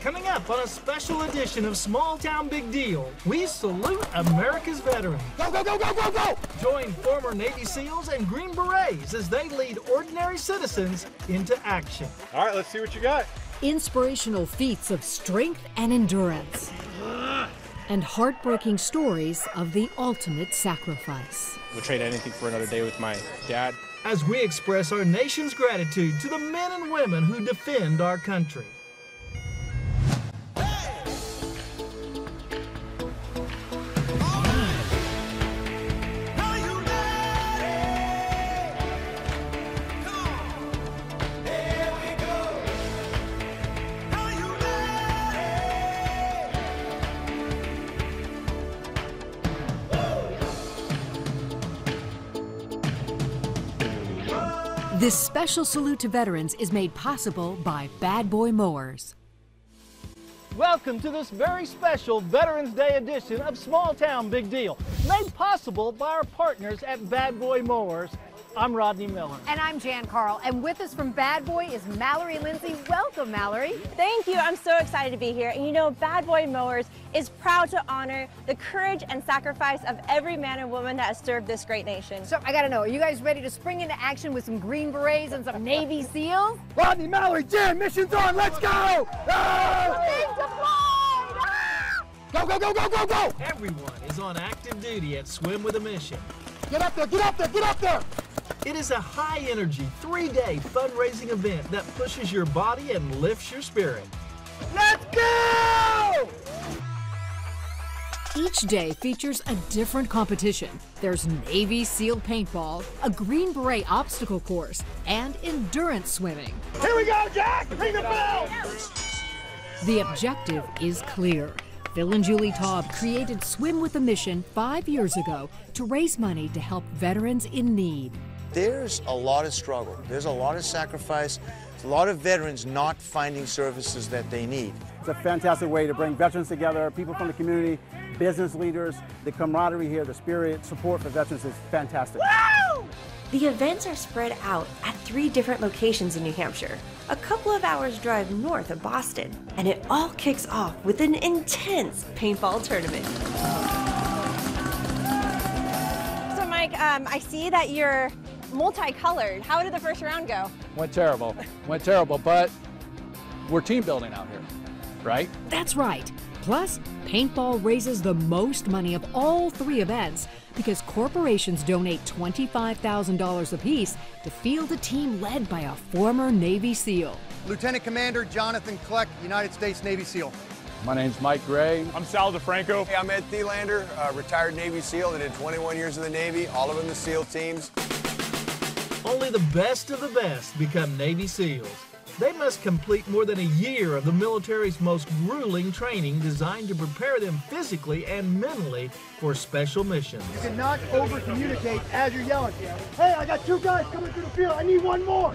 Coming up on a special edition of Small Town Big Deal, we salute America's veterans. Go, go, go, go, go, go! Join former Navy SEALs and Green Berets as they lead ordinary citizens into action. All right, let's see what you got. Inspirational feats of strength and endurance. And heartbreaking stories of the ultimate sacrifice. Would trade anything for another day with my dad. As we express our nation's gratitude to the men and women who defend our country. This special salute to veterans is made possible by Bad Boy Mowers. Welcome to this very special Veterans Day edition of Small Town Big Deal, made possible by our partners at Bad Boy Mowers. I'm Rodney Miller. And I'm Jan Carl. And with us from Bad Boy is Mallory Lindsay. Welcome, Mallory. Thank you. I'm so excited to be here. And you know, Bad Boy Mowers is proud to honor the courage and sacrifice of every man and woman that has served this great nation. So I gotta know, are you guys ready to spring into action with some Green Berets and some Navy SEAls? Rodney, Mallory, Jan, mission's on, let's go! Go, go, go, go, go, go! Everyone is on active duty at Swim with a Mission. Get up there, get up there, get up there! It is a high-energy, 3-day fundraising event that pushes your body and lifts your spirit. Let's go! Each day features a different competition. There's Navy SEAL paintball, a Green Beret obstacle course, and endurance swimming. Here we go, Jack! Ring the bell! The objective is clear. Phil and Julie Taub created Swim with a Mission 5 years ago to raise money to help veterans in need. There's a lot of struggle. There's a lot of sacrifice. There's a lot of veterans not finding services that they need. It's a fantastic way to bring veterans together, people from the community, business leaders. The camaraderie here, the spirit, support for veterans is fantastic. Woo! The events are spread out at 3 different locations in New Hampshire, a couple of hours drive north of Boston, and it all kicks off with an intense paintball tournament. So Mike, I see that you're multicolored. How did the first round go? Went terrible, but we're team building out here, right? That's right. Plus, paintball raises the most money of all 3 events because corporations donate $25,000 apiece to field a team led by a former Navy SEAL. Lieutenant Commander Jonathan Kleck, United States Navy SEAL. My name's Mike Gray. I'm Sal DeFranco. Hey, I'm Ed Thielander, retired Navy SEAL that did 21 years in the Navy, all of them the SEAL teams. Only the best of the best become Navy SEALs. They must complete more than a year of the military's most grueling training designed to prepare them physically and mentally for special missions. You cannot over-communicate as you're yelling. Hey, I got 2 guys coming through the field. I need 1 more.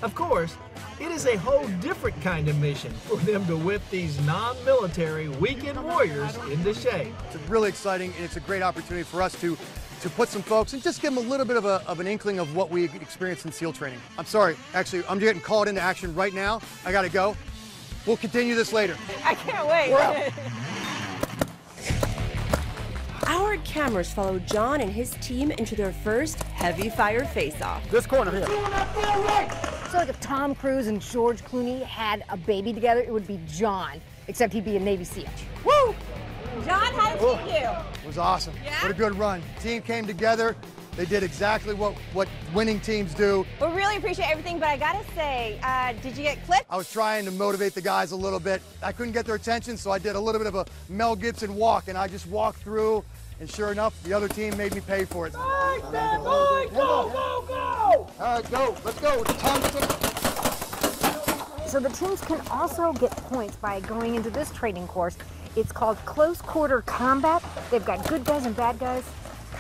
Of course, it is a whole different kind of mission for them to whip these non-military weekend warriors into shape. It's really exciting, and it's a great opportunity for us to put some folks and just give them a little bit of an inkling of what we experienced in SEAL training. I'm sorry, actually, I'm getting called into action right now. I gotta go. We'll continue this later. I can't wait. We're out. Our cameras follow John and his team into their first heavy fire face-off. This corner here. So like if Tom Cruise and George Clooney had a baby together, it would be John, except he'd be a Navy SEAL. Woo! John, how did it treat you? It was awesome. Yeah? What a good run. Team came together. They did exactly what winning teams do. We really appreciate everything, but I gotta say, did you get clipped? I was trying to motivate the guys a little bit. I couldn't get their attention, so I did a little bit of a Mel Gibson walk, and I just walked through, and sure enough, the other team made me pay for it. Go, go, go! All right, go. Let's go. So the teams can also get points by going into this training course. It's called Close Quarter Combat. They've got good guys and bad guys.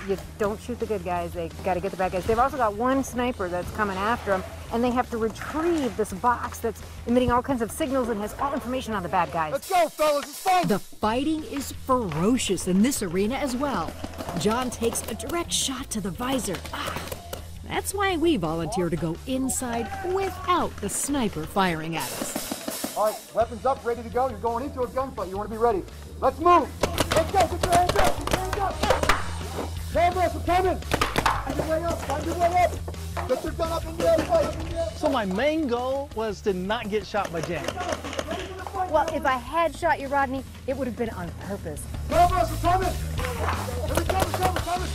You don't shoot the good guys, they got to get the bad guys. They've also got 1 sniper that's coming after them, and they have to retrieve this box that's emitting all kinds of signals and has all information on the bad guys. Let's go, fellas, it's fun! The fighting is ferocious in this arena as well. John takes a direct shot to the visor. That's why we volunteer to go inside without the sniper firing at us. All right, weapons up, ready to go. You're going into a gunfight. You want to be ready. Let's move. Let's go. Get your hands up. Get your hands up. Cameras are coming. Find your way up. Find your way up. Get your gun up in the air. Fight. So my main goal was to not get shot by Janet. Well, if I had shot you, Rodney, it would have been on purpose. Cameras are coming. Here we come.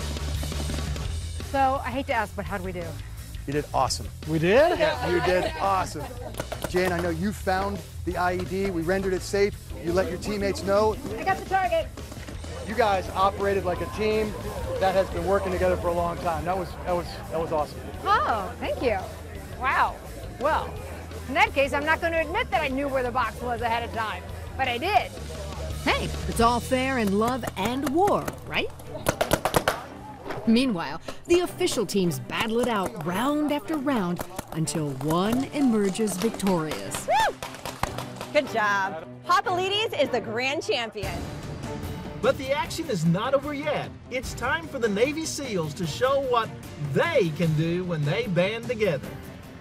So I hate to ask, but how do we do? You did awesome. We did? Yeah, you did awesome. Jan, I know you found the IED. We rendered it safe. You let your teammates know. I got the target. You guys operated like a team that has been working together for a long time. That was awesome. Oh, thank you. Wow. Well, in that case, I'm not going to admit that I knew where the box was ahead of time, but I did. Hey, it's all fair in love and war, right? Meanwhile, the official teams battle it out round after round until one emerges victorious. Woo! Good job. Papalides is the grand champion. But the action is not over yet. It's time for the Navy SEALs to show what they can do when they band together.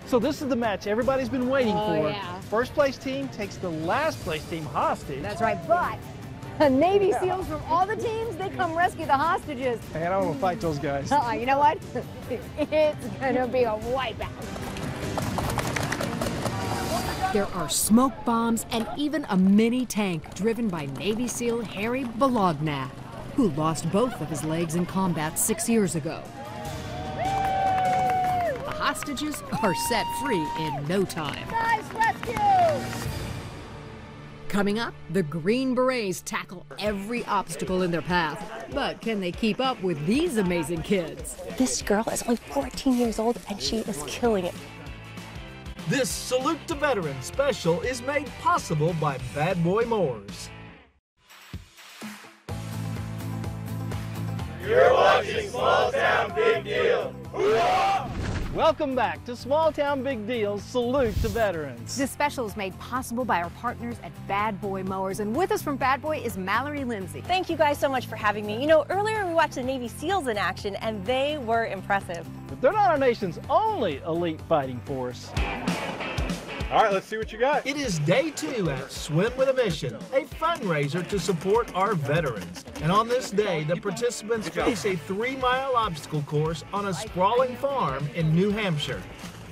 So this is the match everybody's been waiting for. Yeah. First place team takes the last place team hostage. That's right, but the Navy SEALs from all the teams, they come rescue the hostages. Man, I don't want to fight those guys. You know what? It's gonna be a wipeout. There are smoke bombs and even a mini tank driven by Navy SEAL Harry Bologna, who lost both of his legs in combat 6 years ago. The hostages are set free in no time. Nice rescue! Coming up, the Green Berets tackle every obstacle in their path. But can they keep up with these amazing kids? This girl is only 14 years old and she is killing it. This Salute to Veterans special is made possible by Bad Boy Mowers. You're watching Small Town Big Deal. Hoorah! Welcome back to Small Town Big Deal's Salute to Veterans. This special is made possible by our partners at Bad Boy Mowers, and with us from Bad Boy is Mallory Lindsay. Thank you guys so much for having me. You know, earlier we watched the Navy SEALs in action, and they were impressive. But they're not our nation's only elite fighting force. All right, let's see what you got. It is day 2 at Swim with a Mission, a fundraiser to support our veterans. And on this day, the participants face a 3-mile obstacle course on a sprawling farm in New Hampshire.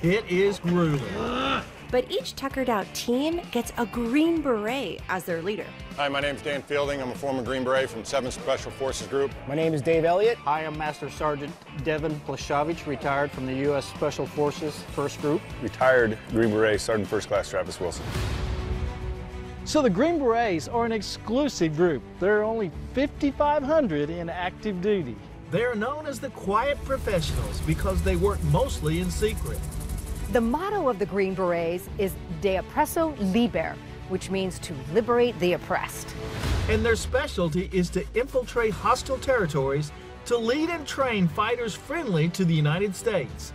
It is grueling. But each tuckered out team gets a Green Beret as their leader. Hi, my name's Dan Fielding. I'm a former Green Beret from 7th Special Forces Group. My name is Dave Elliott. I am Master Sergeant Devin Plashavich, retired from the U.S. Special Forces 1st Group. Retired Green Beret Sergeant First Class Travis Wilson. So the Green Berets are an exclusive group. There are only 5,500 in active duty. They are known as the Quiet Professionals because they work mostly in secret. The motto of the Green Berets is De Oppresso Liber, which means to liberate the oppressed. And their specialty is to infiltrate hostile territories to lead and train fighters friendly to the United States.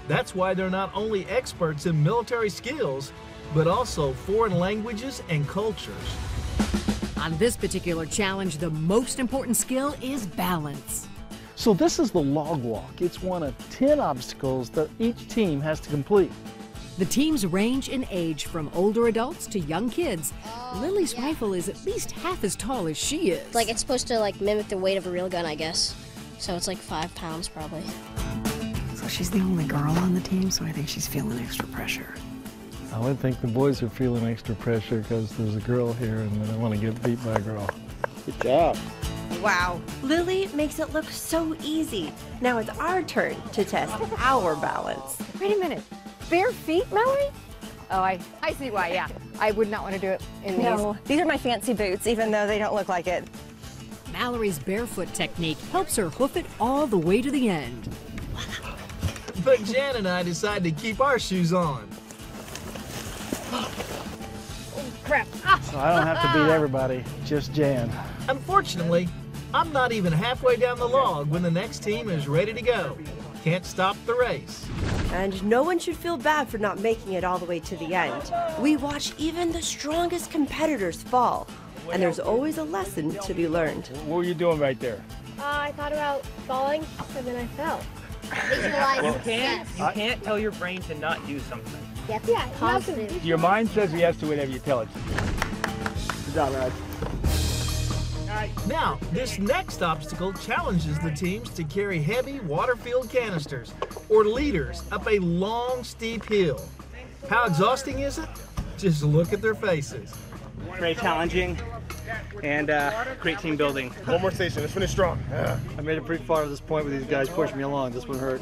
That's why they're not only experts in military skills, but also foreign languages and cultures. On this particular challenge, the most important skill is balance. So this is the log walk. It's one of 10 obstacles that each team has to complete. The teams range in age from older adults to young kids. Lily's rifle is at least half as tall as she is. Like, it's supposed to mimic the weight of a real gun, I guess. So it's like 5 pounds probably. So she's the only girl on the team, so I think she's feeling extra pressure. I would think the boys are feeling extra pressure because there's a girl here and they don't want to get beat by a girl. Good job. Wow, Lily makes it look so easy. Now it's our turn to test our balance. Wait a minute, bare feet, Mallory? Oh, I see why, yeah. I would not want to do it in these. No, these are my fancy boots, even though they don't look like it. Mallory's barefoot technique helps her hoof it all the way to the end. But Jan and I decided to keep our shoes on. Oh, crap. So I don't have to beat everybody, just Jan. Unfortunately, I'm not even halfway down the log when the next team is ready to go. Can't stop the race. And no one should feel bad for not making it all the way to the end. We watch even the strongest competitors fall. And there's always a lesson to be learned. What were you doing right there? I thought about falling, and then I fell. You can't tell your brain to not do something. Yeah, positive. Your mind says yes to whatever you tell it to. Good job, guys. Now, this next obstacle challenges the teams to carry heavy water-filled canisters or liters up a long, steep hill. How exhausting is it? Just look at their faces. Very challenging and great team building. One more station, let's finish strong. I made it pretty far to this point with these guys pushing me along. This one hurt.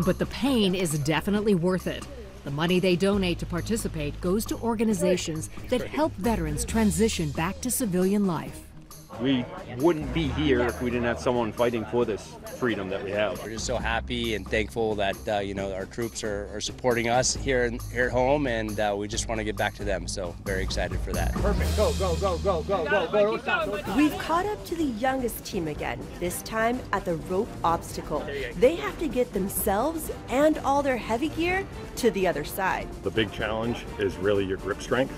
But the pain is definitely worth it. The money they donate to participate goes to organizations that help veterans transition back to civilian life. We wouldn't be here if we didn't have someone fighting for this freedom that we have. We're just so happy and thankful that our troops are supporting us here at home, and we just want to get back to them. So very excited for that. Perfect. Go, go, go, go, go, go, go. Don't stop, don't stop. We've caught up to the youngest team again, this time at the rope obstacle. They have to get themselves and all their heavy gear to the other side. The big challenge is really your grip strength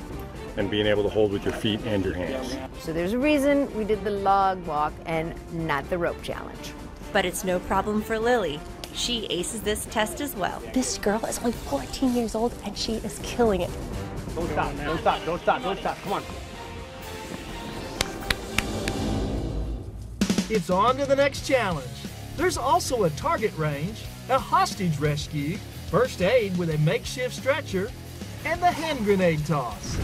and being able to hold with your feet and your hands. So there's a reason we did the log walk and not the rope challenge. But it's no problem for Lily. She aces this test as well. This girl is only 14 years old and she is killing it. Don't stop, don't stop, don't stop, don't stop. Come on. It's on to the next challenge. There's also a target range, a hostage rescue, first aid with a makeshift stretcher, and the hand grenade toss.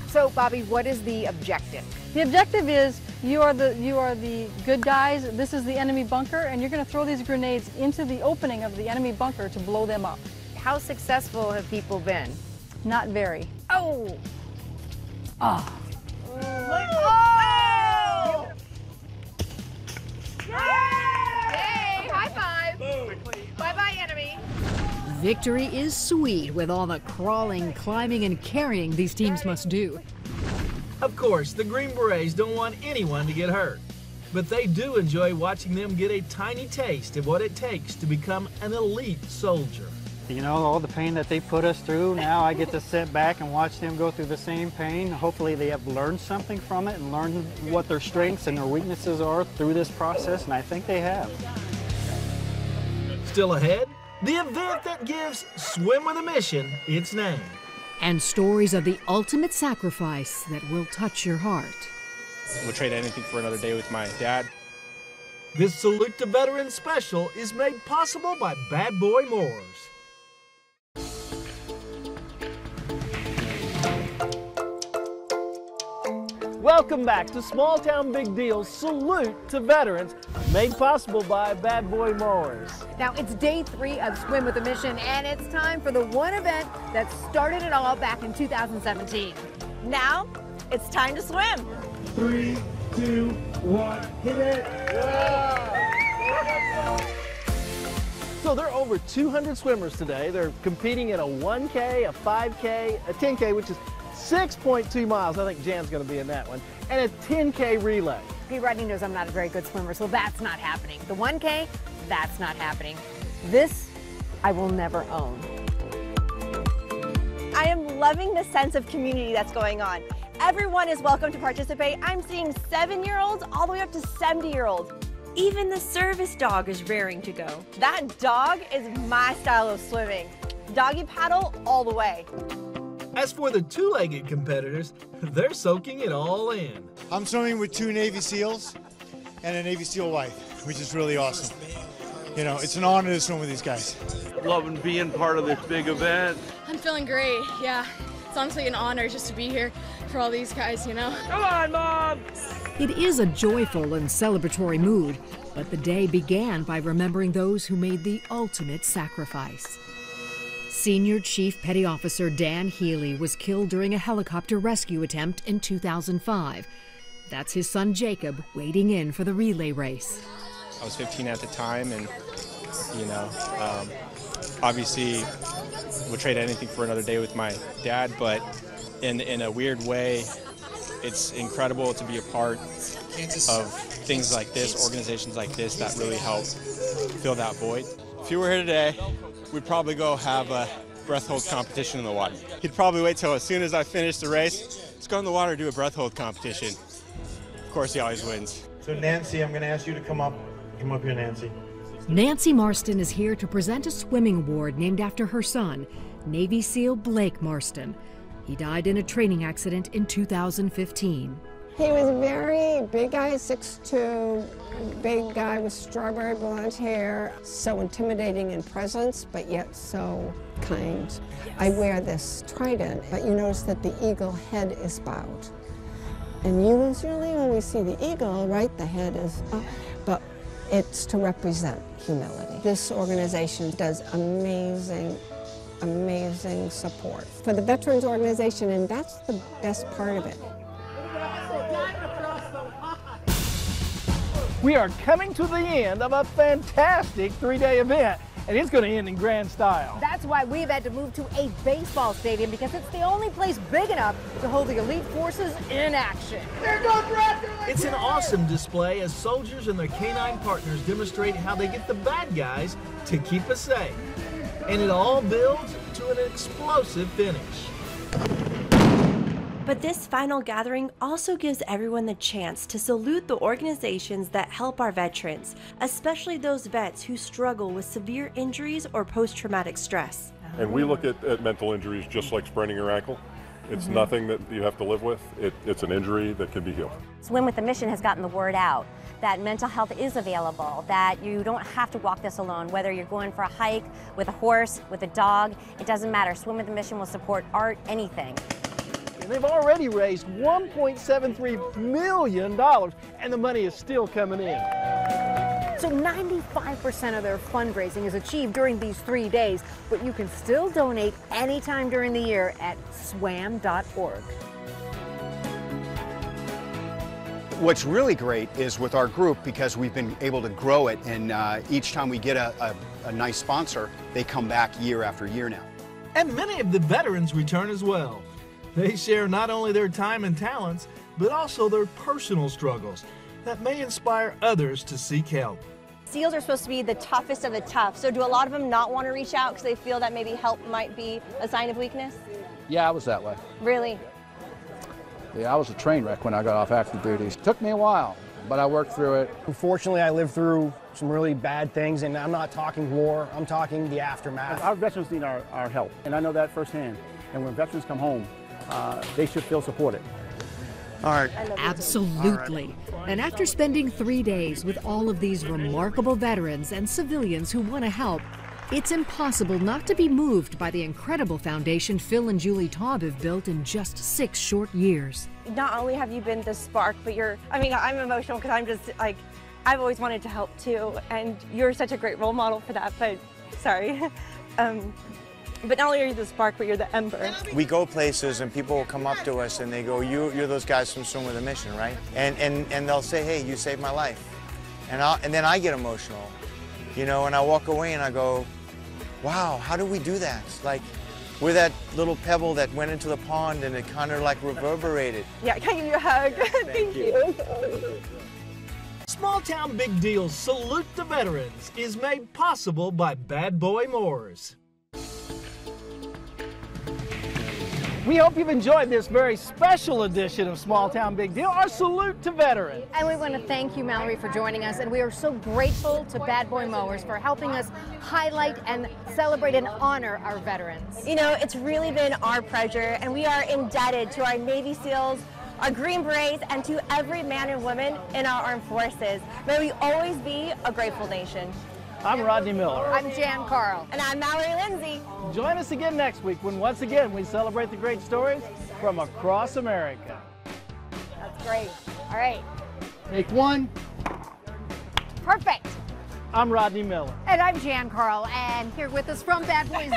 So, Bobby, what is the objective? The objective is you are the good guys. This is the enemy bunker, and you're going to throw these grenades into the opening of the enemy bunker to blow them up. How successful have people been? Not very. Oh! Oh! Oh! Hey, high five! Bye-bye, enemy. Victory is sweet with all the crawling, climbing, and carrying these teams must do. Of course, the Green Berets don't want anyone to get hurt, but they do enjoy watching them get a tiny taste of what it takes to become an elite soldier. You know, all the pain that they put us through, now I get to sit back and watch them go through the same pain. Hopefully they have learned something from it and learned what their strengths and their weaknesses are through this process, and I think they have. Still ahead, the event that gives Swim with a Mission its name. And stories of the ultimate sacrifice that will touch your heart. Would trade anything for another day with my dad. This Salute to Veterans special is made possible by Bad Boy Moors. Welcome back to Small Town Big Deal's Salute to Veterans, made possible by Bad Boy Mowers. Now, it's day 3 of Swim with a Mission, and it's time for the one event that started it all back in 2017. Now, it's time to swim. 3, 2, 1, hit it! So there are over 200 swimmers today. They're competing in a 1K, a 5K, a 10K, which is 6.2 miles. I think Jan's going to be in that one, and a 10K relay. Pete Rodney knows I'm not a very good swimmer, so that's not happening. The 1K, that's not happening. This, I will never own. I am loving the sense of community that's going on. Everyone is welcome to participate. I'm seeing 7-year-olds all the way up to 70-year-olds. Even the service dog is raring to go. That dog is my style of swimming. Doggy paddle all the way. As for the two-legged competitors, they're soaking it all in. I'm swimming with 2 Navy SEALs and a Navy SEAL wife, which is really awesome. You know, it's an honor to swim with these guys. Loving being part of this big event. I'm feeling great, yeah. It's honestly an honor just to be here for all these guys, you know? Come on, Mom! It is a joyful and celebratory mood, but the day began by remembering those who made the ultimate sacrifice. Senior Chief Petty Officer Dan Healy was killed during a helicopter rescue attempt in 2005. That's his son Jacob waiting in for the relay race. I was 15 at the time, and obviously would trade anything for another day with my dad, but in a weird way, it's incredible to be a part of things like this, organizations like this that really help fill that void. If you were here today, we'd probably go have a breath hold competition in the water. He'd probably wait till as soon as I finish the race, let's go in the water and do a breath hold competition. Of course, he always wins. So Nancy, I'm going to ask you to come up here, Nancy. Nancy Marston is here to present a swimming award named after her son, Navy SEAL Blake Marston. He died in a training accident in 2015. He was a very big guy, 6'2", big guy with strawberry blonde hair, so intimidating in presence, but yet so kind. I wear this trident, but you notice that the eagle head is bowed. And usually when we see the eagle, right, the head is up, but it's to represent humility. This organization does amazing support for the Veterans Organization, and that's the best part of it. We are coming to the end of a fantastic 3-day event, and it's going to end in grand style. That's why we've had to move to a baseball stadium, because it's the only place big enough to hold the elite forces in action. It's an awesome display as soldiers and their canine partners demonstrate how they get the bad guys to keep us safe. And it all builds to an explosive finish. But this final gathering also gives everyone the chance to salute the organizations that help our veterans, especially those vets who struggle with severe injuries or post-traumatic stress. And we look at mental injuries just like spraining your ankle. It's nothing that you have to live with. It's an injury that can be healed. Swim with a Mission has gotten the word out that mental health is available, that you don't have to walk this alone, whether you're going for a hike, with a horse, with a dog, it doesn't matter. Swim with a Mission will support art, anything. And they've already raised $1.73 million, and the money is still coming in. So 95% of their fundraising is achieved during these 3 days, but you can still donate anytime during the year at swam.org. What's really great is with our group, because we've been able to grow it, and each time we get a nice sponsor, they come back year after year now. And many of the veterans return as well. They share not only their time and talents, but also their personal struggles that may inspire others to seek help. SEALs are supposed to be the toughest of the tough, so do a lot of them not want to reach out because they feel that maybe help might be a sign of weakness? Yeah, I was that way. Really? Yeah, I was a train wreck when I got off active duty. It took me a while, but I worked through it. Unfortunately, I lived through some really bad things, and I'm not talking war, I'm talking the aftermath. Our veterans need our help, and I know that firsthand. And when veterans come home, they should feel supported. All right. Absolutely. And after spending 3 days with all of these remarkable veterans and civilians who want to help, it's impossible not to be moved by the incredible foundation Phil and Julie Taub have built in just 6 short years. Not only have you been the spark, but I'm emotional because I'm just like, I've always wanted to help too, and you're such a great role model for that, but sorry. But not only are you the spark, but you're the ember. We go places and people will come up to us and they go, you're those guys from Swim with a Mission, right? And they'll say, hey, you saved my life. And then I get emotional, you know, and I walk away and I go, wow, how do we do that? Like, we're that little pebble that went into the pond and it kind of like reverberated. Yeah, can I give you a hug? Thank you. Small Town Big Deal Salute the Veterans is made possible by Bad Boy Moors. We hope you've enjoyed this very special edition of Small Town Big Deal, our salute to veterans. And we want to thank you, Mallory, for joining us. And we are so grateful to Bad Boy Mowers for helping us highlight and celebrate and honor our veterans. You know, it's really been our pleasure, and we are indebted to our Navy SEALs, our Green Berets, and to every man and woman in our armed forces. May we always be a grateful nation. I'm Rodney Miller. I'm Jan Carl. And I'm Mallory Lindsay. Join us again next week when once again we celebrate the great stories from across America. That's great. All right. Take one. Perfect. I'm Rodney Miller. And I'm Jan Carl, and here with us from Bad Boys.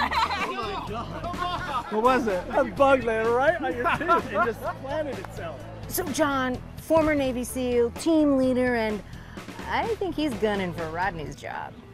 What was it? A bug landed right on your tooth. It just planted itself. So John, former Navy SEAL, team leader, and I think he's gunning for Rodney's job.